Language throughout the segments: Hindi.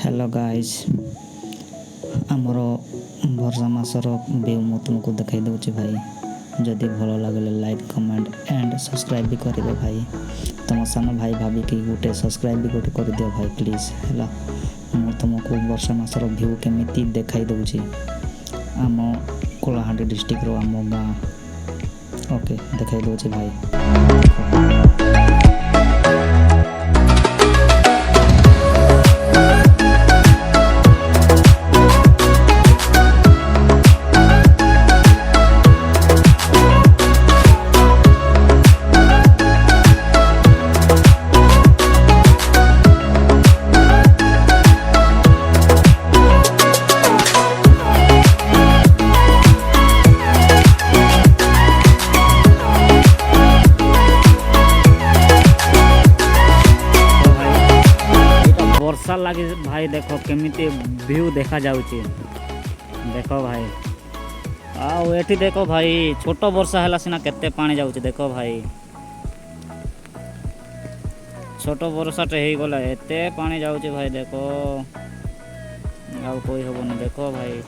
हेलो गाइस आमर वर्षा मासर व्यू मु तुमको देखाई दूची भाई जदि भल लगे लाइक कमेंट एंड सब्सक्राइब भी कर दो भाई तुम सान भाई भाभी कि गोटे सब्सक्राइब भी गोटे कर दियो भाई प्लीज है मु तुमको वर्षा मासर व्यू केमी देखाई दूची आम कलाहांडी डिस्ट्रिक्ट रो आम गाँ ओके देखाई दूची भाई। वर्षा लगे भाई देख केमी व्यू देखा जाऊँगी देख भाई आठी देख भाई छोट वर्षा है सीना केते पानी जाऊँगी देख भाई छोट वर्षाटे हो गला एते पानी जाऊँगी भाई देख कोई हेनी देख भाई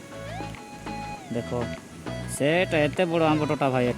देख सेटा एते बड़ आंब टोटा भाई